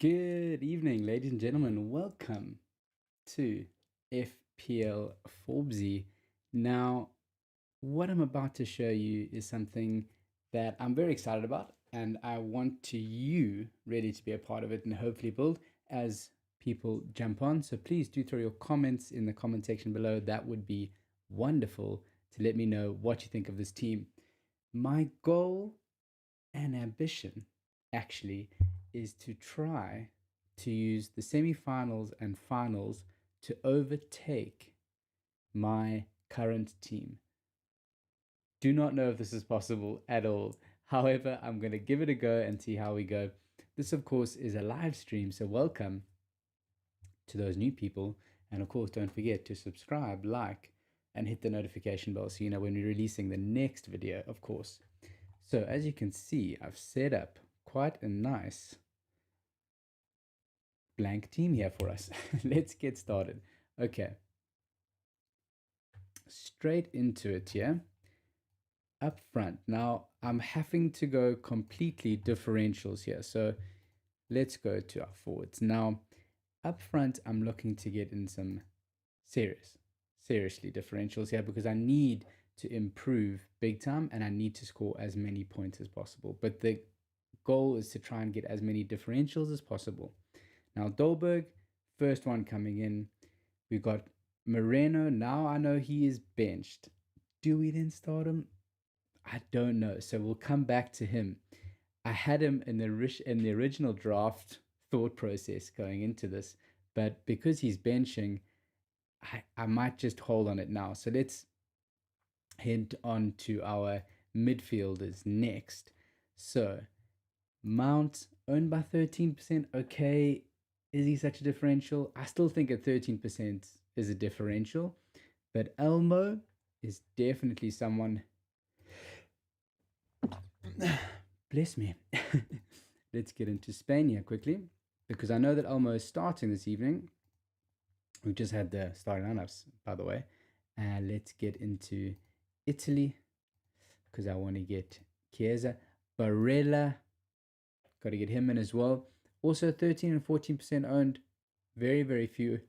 Good evening, ladies and gentlemen. Welcome to FPL Forbesy. Now, what I'm about to show you is something that I'm very excited about, and I want you ready to be a part of it and hopefully build as people jump on. So please do throw your comments in the comment section below. That would be wonderful to let me know what you think of this team. My goal and ambition actually is to try to use the semi-finals and finals to overtake my current team. Do not know if this is possible at all. However, I'm going to give it a go and see how we go. This, of course, is a live stream, so welcome to those new people. And of course, don't forget to subscribe, like, and hit the notification bell so you know when we're releasing the next video, of course. So as you can see, I've set up quite a nice blank team here for us. Let's get started. Okay. Straight into it here. Up front. Now, I'm having to go completely differentials here. So let's go to our forwards. Now, up front, I'm looking to get in some seriously differentials here because I need to improve big time and I need to score as many points as possible. But the goal is to try and get as many differentials as possible. Now, Dolberg, first one coming in. We've got Moreno. Now I know he is benched. Do we then start him? I don't know. So we'll come back to him. I had him in the original draft thought process going into this, but because he's benching, I might just hold on it now. So let's head on to our midfielders next. So Mount owned by 13%. Okay, is he such a differential? I still think at 13% is a differential, but Elmo is definitely someone. Bless me. Let's get into Spain here quickly because I know that Elmo is starting this evening. We just had the starting lineups, by the way. Let's get into Italy because I want to get Chiesa. Barella, got to get him in as well. Also 13 and 14% owned. Very, very few.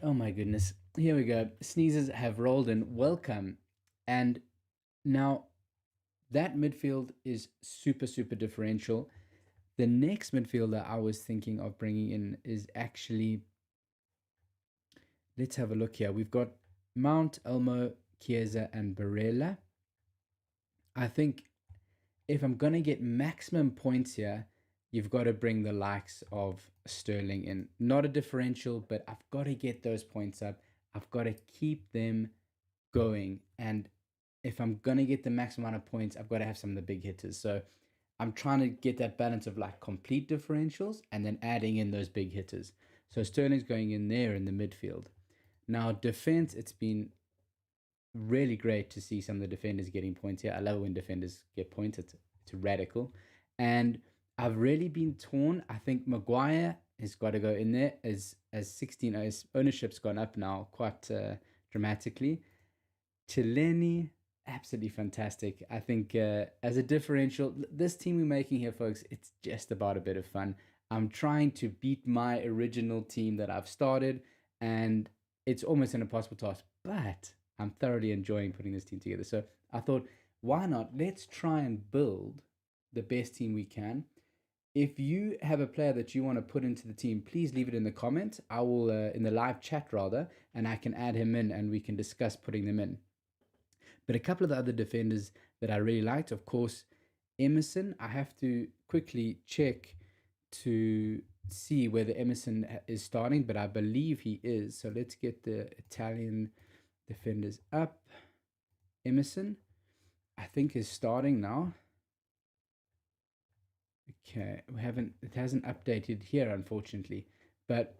Oh my goodness. Here we go. Sneezes have rolled in. Welcome. And now that midfield is super, super differential. The next midfielder I was thinking of bringing in is actually, let's have a look here. We've got Mount, Elmo, Chiesa, and Barella. I think if I'm going to get maximum points here, you've got to bring the likes of Sterling in. Not a differential, but I've got to get those points up. I've got to keep them going. And if I'm going to get the maximum amount of points, I've got to have some of the big hitters. So I'm trying to get that balance of like complete differentials and then adding in those big hitters. So Sterling's going in there in the midfield. Now, defense, it's been really great to see some of the defenders getting points here. I love when defenders get points. It's radical. And I've really been torn. I think Maguire has got to go in there as 16. His ownership's gone up now quite dramatically. Chileni, absolutely fantastic. I think as a differential, this team we're making here, folks, it's just about a bit of fun. I'm trying to beat my original team that I've started, and it's almost an impossible task, but I'm thoroughly enjoying putting this team together. So I thought, why not? Let's try and build the best team we can. If you have a player that you want to put into the team, please leave it in the comments. I will, in the live chat rather, and I can add him in and we can discuss putting them in. But a couple of the other defenders that I really liked, of course, Emerson. I have to quickly check to see whether Emerson is starting, but I believe he is. So let's get the Italian defenders up. Emerson, I think, is starting now. Okay, it hasn't updated here, unfortunately. But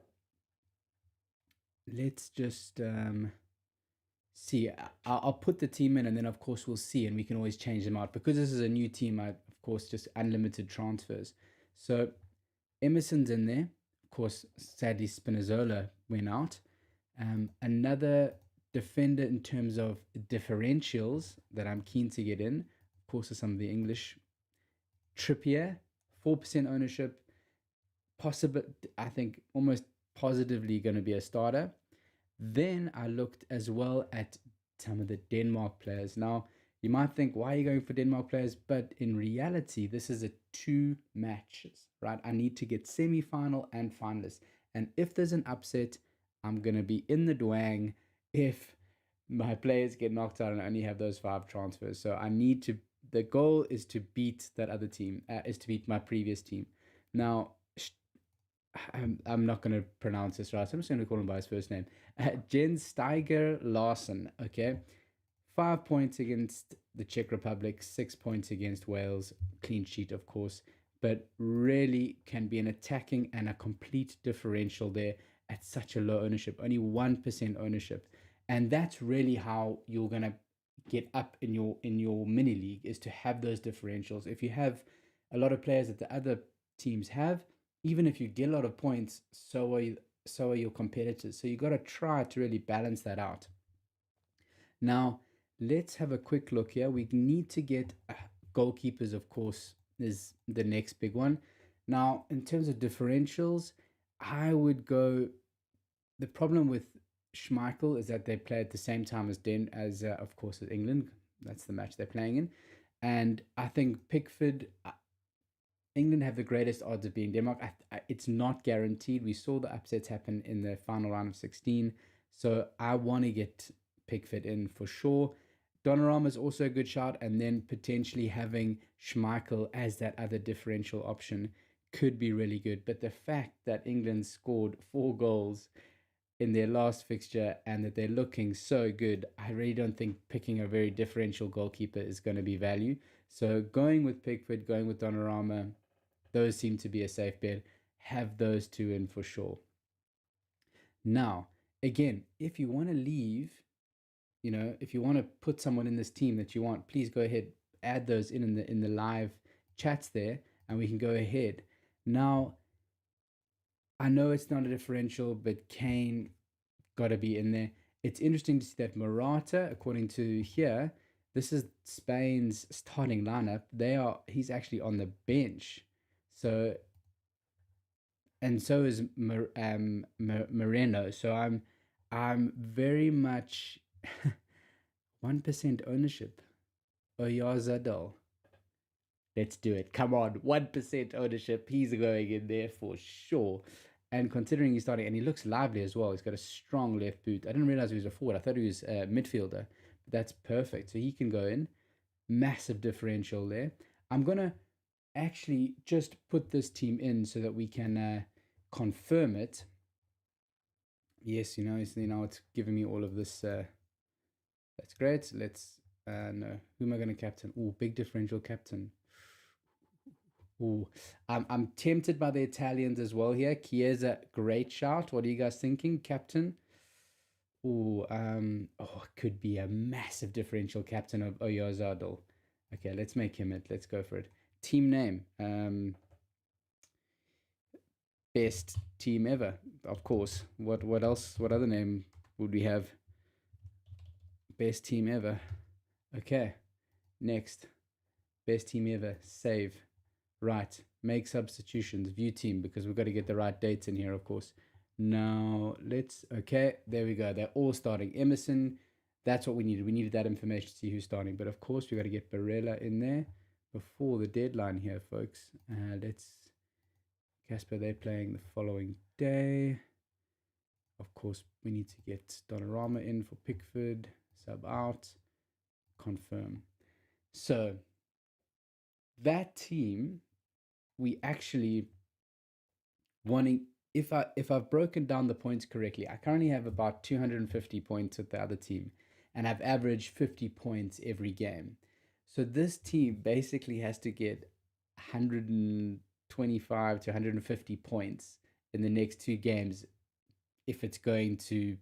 let's just see. I'll put the team in, and then of course we'll see, and we can always change them out because this is a new team. I of course just unlimited transfers. So Emerson's in there. Of course, sadly Spinazzola went out. Another defender in terms of differentials that I'm keen to get in, of course, are some of the English. Trippier 4% ownership, possible, I think almost positively going to be a starter. Then I looked as well at some of the Denmark players. Now, you might think, why are you going for Denmark players? But in reality, this is a 2 matches, right? I need to get semi-final and finalist. And if there's an upset, I'm going to be in the Dwang if my players get knocked out and I only have those 5 transfers. So I need to, the goal is to beat that other team, is to beat my previous team. Now, I'm not going to pronounce this right, so I'm just going to call him by his first name. Jens Steiger Larsen, okay? 5 points against the Czech Republic, 6 points against Wales, clean sheet, of course, but really can be an attacking and a complete differential there at such a low ownership, only 1% ownership. And that's really how you're going to get up in your mini league, is to have those differentials. If you have a lot of players that the other teams have, even if you get a lot of points, so are your competitors. So you got to try to really balance that out. Now, let's have a quick look here. We need to get goalkeepers, of course, is the next big one. Now, in terms of differentials, I would go. The problem with Schmeichel is that they play at the same time as of course, as England. That's the match they're playing in, and I think Pickford. England have the greatest odds of being Denmark. It's not guaranteed. We saw the upsets happen in the final round of 16, so I want to get Pickford in for sure. Donnarumma is also a good shout, and then potentially having Schmeichel as that other differential option could be really good. But the fact that England scored 4 goals in their last fixture and that they're looking so good, I really don't think picking a very differential goalkeeper is going to be value. So going with Pickford, going with Donnarumma, those seem to be a safe bet. Have those 2 in for sure. Now, again, if you want to leave, if you want to put someone in this team that you want, please go ahead, add those in the live chats there, and we can go ahead. Now, I know it's not a differential, but Kane got to be in there. It's interesting to see that Morata, according to here, this is Spain's starting lineup. He's actually on the bench. So, and so is Moreno. So I'm very much 1% ownership. Oyarzabal. Let's do it. Come on, 1% ownership. He's going in there for sure. And considering he's starting, and he looks lively as well. He's got a strong left boot. I didn't realize he was a forward. I thought he was a midfielder. But that's perfect. So he can go in. Massive differential there. I'm going to actually just put this team in so that we can confirm it. Yes, it's giving me all of this. That's great. Let's no. Who am I going to captain? Oh, big differential captain. Oh, I'm tempted by the Italians as well here. Chiesa, great shout. What are you guys thinking, captain? Oh, it could be a massive differential captain of Oyarzabal. Okay, let's make him it. Let's go for it. Team name. Best team ever, of course. What else? What other name would we have? Best team ever. Okay, next. Best team ever. Save. Right. Make substitutions. View team, because we've got to get the right dates in here, of course. Now, okay, there we go. They're all starting. Emerson, that's what we needed. We needed that information to see who's starting. But of course, we've got to get Barella in there before the deadline here, folks. Casper, they're playing the following day. Of course, we need to get Donnarumma in for Pickford. Sub out. Confirm. So, that team, we actually wanting, if I've broken down the points correctly, I currently have about 250 points at the other team, and I've averaged 50 points every game. So this team basically has to get 125 to 150 points in the next 2 games if it's going to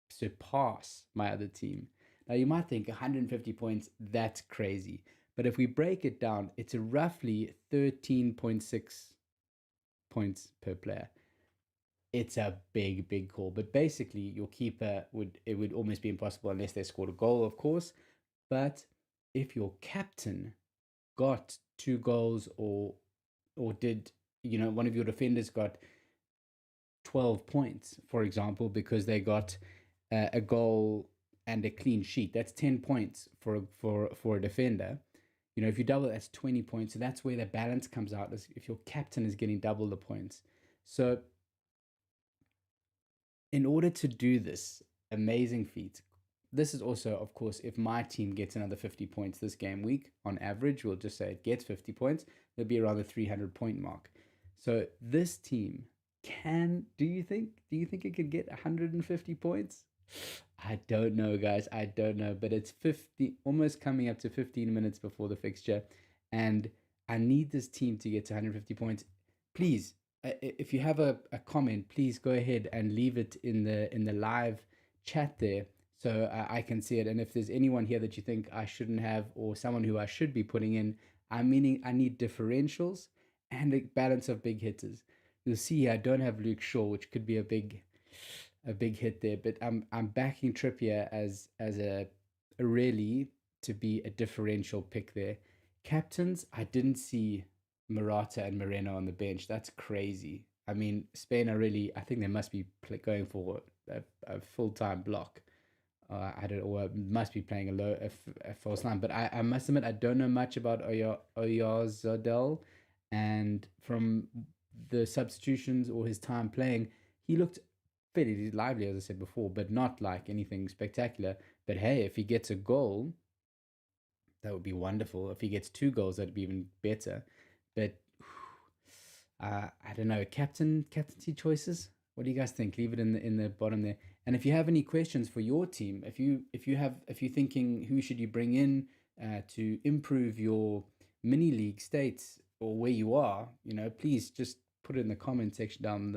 surpass my other team. Now you might think 150 points, that's crazy. But if we break it down, it's roughly 13.6 points per player. It's a big call. But basically, your keeper would almost be impossible unless they scored a goal, of course. But if your captain got 2 goals or or did, one of your defenders got 12 points, for example, because they got a goal and a clean sheet. That's 10 points for a defender. If you double, that's 20 points. So that's where the balance comes out, is if your captain is getting double the points. So in order to do this amazing feat, this is also, of course, if my team gets another 50 points this game week, on average, we'll just say it gets 50 points, it'll be around the 300-point mark. So this team do you think it could get 150 points? I don't know, guys. I don't know, but it's 50, almost coming up to 15 minutes before the fixture, and I need this team to get to 150 points. Please, if you have a comment, please go ahead and leave it in the live chat there, so I can see it. And if there's anyone here that you think I shouldn't have, or someone who I should be putting in, I need differentials and a balance of big hitters. You'll see I don't have Luke Shaw, which could be a big hit there, but I'm backing Trippier as a really to be a differential pick there. Captains, I didn't see Morata and Moreno on the bench. That's crazy. I mean, Spain I think they must be going for a full-time block. I don't know, or must be playing a false line. But I must admit, I don't know much about Oyarzabal, and from the substitutions or his time playing, he looked fairly lively, as I said before, but not like anything spectacular. But hey, if he gets a goal, that would be wonderful. If he gets 2 goals, that'd be even better. But I don't know. Captaincy choices. What do you guys think? Leave it in the bottom there. And if you have any questions for your team, if you're thinking who should you bring in to improve your mini league states or where you are, please just put it in the comment section down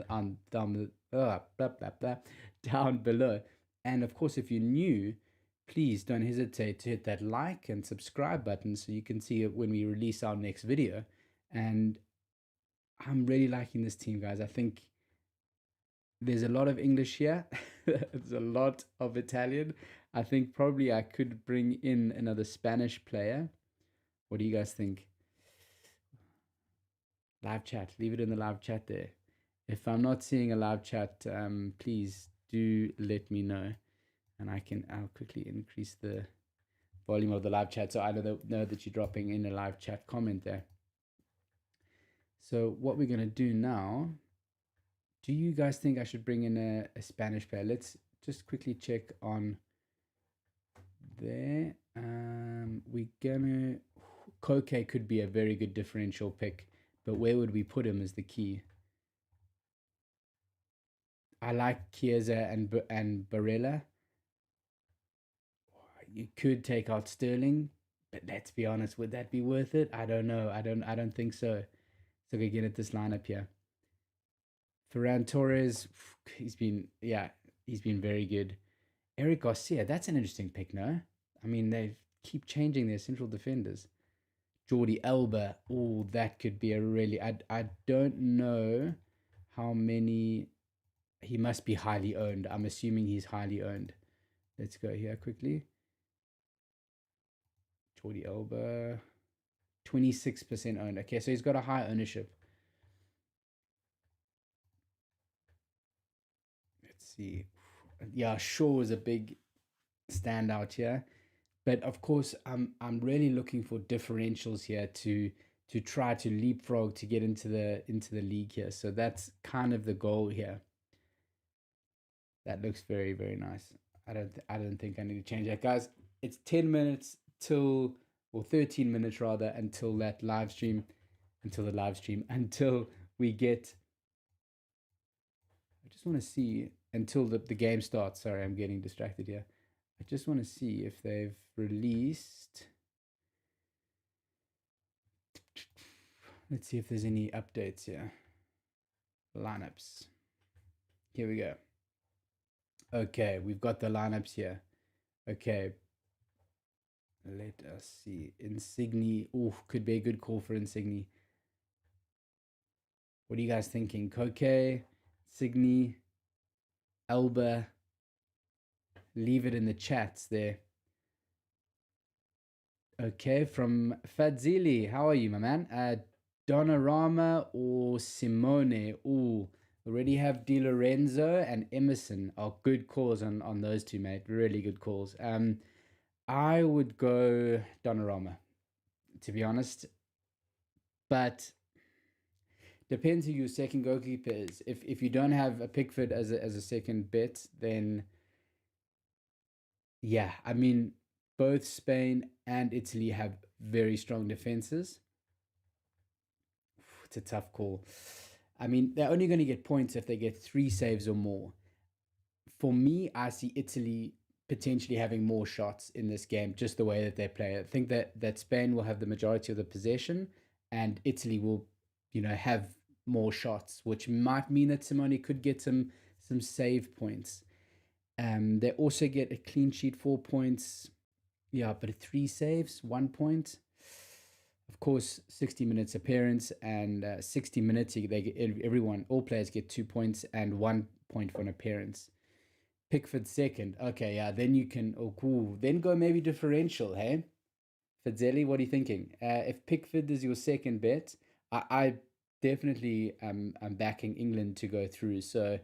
below. And of course, if you're new, please don't hesitate to hit that like and subscribe button so you can see it when we release our next video. And I'm really liking this team, guys. I think there's a lot of English here. There's a lot of Italian. I think probably I could bring in another Spanish player. What do you guys think? Live chat. Leave it in the live chat there. If I'm not seeing a live chat, please do let me know, and I'll quickly increase the volume of the live chat so I know that you're dropping in a live chat comment there. So what we're gonna do now, do you guys think I should bring in a Spanish player? Let's just quickly check on there. Koke could be a very good differential pick, but where would we put him is the key. I like Chiesa and Barella. You could take out Sterling, but let's be honest, would that be worth it? I don't know. I don't think so. So we get at this lineup here. Ferran Torres, he's been very good. Eric Garcia, that's an interesting pick, no? I mean, they keep changing their central defenders. Jordi Alba, oh, that could be a really... I don't know how many... He must be highly owned. I'm assuming he's highly owned. Let's go here quickly. Jordi Alba, 26% owned. Okay, so he's got a high ownership. Let's see. Yeah, Shaw is a big standout here. But of course, I'm really looking for differentials here to try to leapfrog to get into the league here. So that's kind of the goal here. That looks very, very nice. I don't think I need to change that, guys. It's 10 minutes till, or 13 minutes rather, until the live stream, until we get. I just want to see until the game starts. Sorry, I'm getting distracted here. I just want to see if they've released. Let's see if there's any updates here. Lineups. Here we go. Okay, we've got the lineups here. Okay. Let us see. Insigne. Oh, could be a good call for Insigne. What are you guys thinking? Koke, Insigne, Alba. Leave it in the chats there. Okay, from Fadzili. How are you, my man? Donnarumma or Simone. Ooh, already have Di Lorenzo and Emerson. Oh, good calls on those two, mate. Really good calls. I would go Donnarumma, to be honest, but depends who your second goalkeeper is. If you don't have a Pickford as a second bet, then yeah, I mean both Spain and Italy have very strong defenses. It's a tough call. I mean, they're only going to get points if they get 3 saves or more. For me, I see Italy potentially having more shots in this game, just the way that they play. I think that Spain will have the majority of the possession, and Italy will, have more shots, which might mean that Simone could get some save points. They also get a clean sheet, 4 points. Yeah, but 3 saves, 1 point. Of course, 60 minutes appearance and 60 minutes. They get all players get 2 points and 1 point for an appearance. Pickford second. Okay, yeah. Then you can. Oh, cool. Then go maybe differential. Hey, Fazeli, what are you thinking? If Pickford is your second bet, I definitely am backing England to go through. So,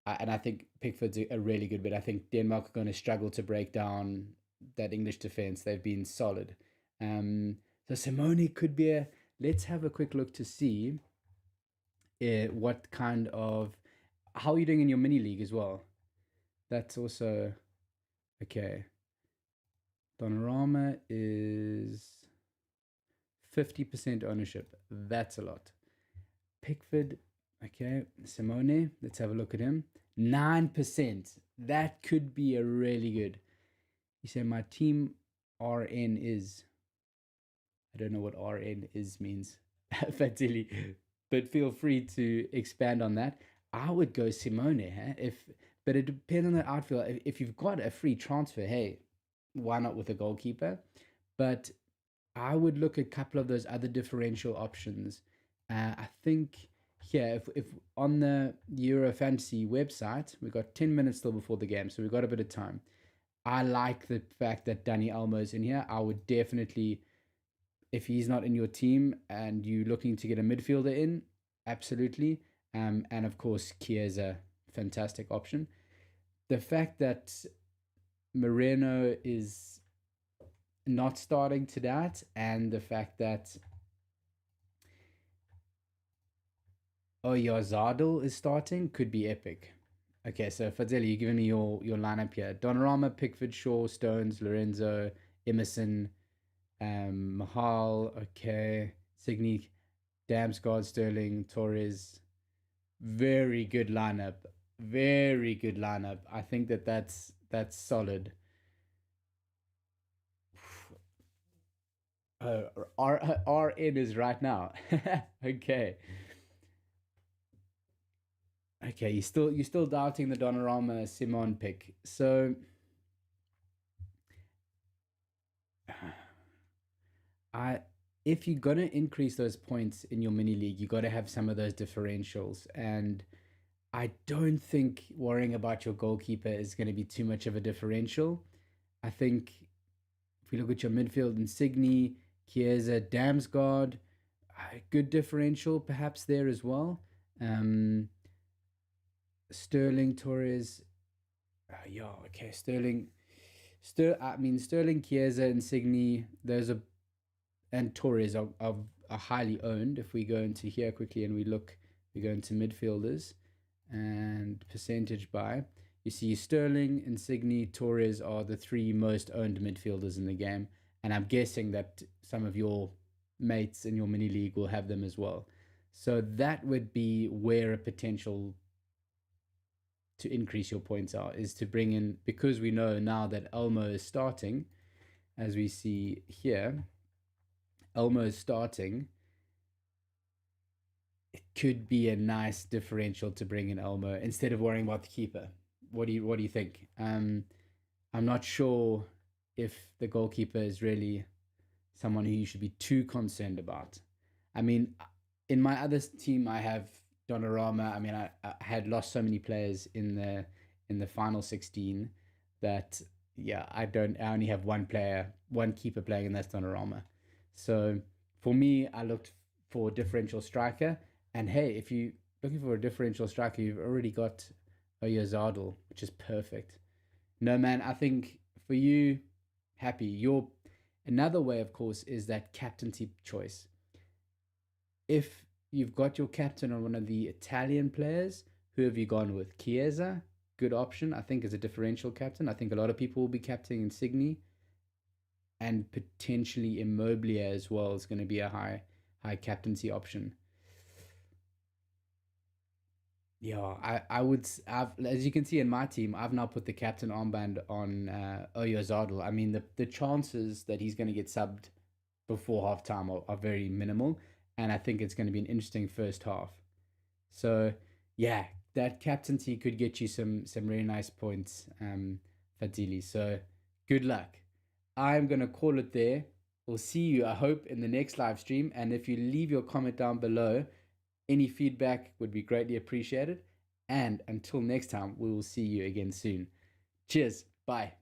and I think Pickford's a really good bet. I think Denmark are going to struggle to break down that English defense. They've been solid. So Simone could be a. Let's have a quick look to see what kind of. How are you doing in your mini league as well? That's also okay. Donnarumma is 50% ownership. That's a lot. Pickford, okay. Simone, let's have a look at him. 9%. That could be a really good. You say my team RN is. I don't know what RN is means, Fatili, but feel free to expand on that. I would go Simone, huh? But it depends on the outfield. If you've got a free transfer, hey, why not with a goalkeeper? But I would look at a couple of those other differential options. I think here, if on the Euro Fantasy website, we've got 10 minutes still before the game, so we've got a bit of time. I like the fact that Dani Olmo is in here. I would definitely, if he's not in your team and you're looking to get a midfielder in, absolutely. And of course, Chiesa, fantastic option. The fact that Moreno is not starting to that, and the fact that Oyarzadel is starting could be epic. Okay, so Fadzeli, you're giving me your lineup here. Donnarumma, Pickford, Shaw, Stones, Lorenzo, Emerson, Mahal, okay, Signy, Damsgaard, Sterling, Torres. Very good lineup. Very good lineup. I think that's solid. RN is right now. Okay. Okay, you're still doubting the Donnarumma Simon pick. So I if you're gonna increase those points in your mini league, you gotta have some of those differentials. And I don't think worrying about your goalkeeper is gonna be too much of a differential. I think if we look at your midfield, Insigne, Chiesa, Damsgaard, good differential perhaps there as well. Um, Sterling, Torres, yeah, okay, Sterling. I mean Sterling, Chiesa, Insigne, those are and Torres are highly owned. If we go into here quickly and we go into midfielders and percentage by, you see Sterling, Insigne, Torres are the 3 most owned midfielders in the game. And I'm guessing that some of your mates in your mini league will have them as well. So that would be where a potential to increase your points are, is to bring in, because we know now that Elmo is starting, as we see here, Elmo is starting. It could be a nice differential to bring in Elmo instead of worrying about the keeper. What do you think? I'm not sure if the goalkeeper is really someone who you should be too concerned about. I mean, in my other team, I have Donnarumma. I mean, I had lost so many players in the final 16 that yeah, I only have one keeper playing, and that's Donnarumma. So for me, I looked for a differential striker. And hey, if you're looking for a differential striker, you've already got Oyazardel, which is perfect. No, man, I think for you, happy. Your another way, of course, is that captaincy choice. If you've got your captain on one of the Italian players, who have you gone with? Chiesa, good option, I think, as a differential captain. I think a lot of people will be captaining Insigne, and potentially Immobile as well is going to be a high captaincy option. Yeah, I would. As you can see in my team, I've now put the captain armband on Oyazardel. I mean, the chances that he's going to get subbed before halftime are very minimal, and I think it's going to be an interesting first half. So yeah, that captaincy could get you some really nice points, Fadili. So good luck. I'm gonna call it there. We'll see you, I hope, in the next live stream. And if you leave your comment down below, any feedback would be greatly appreciated. And until next time, we will see you again soon. Cheers. Bye.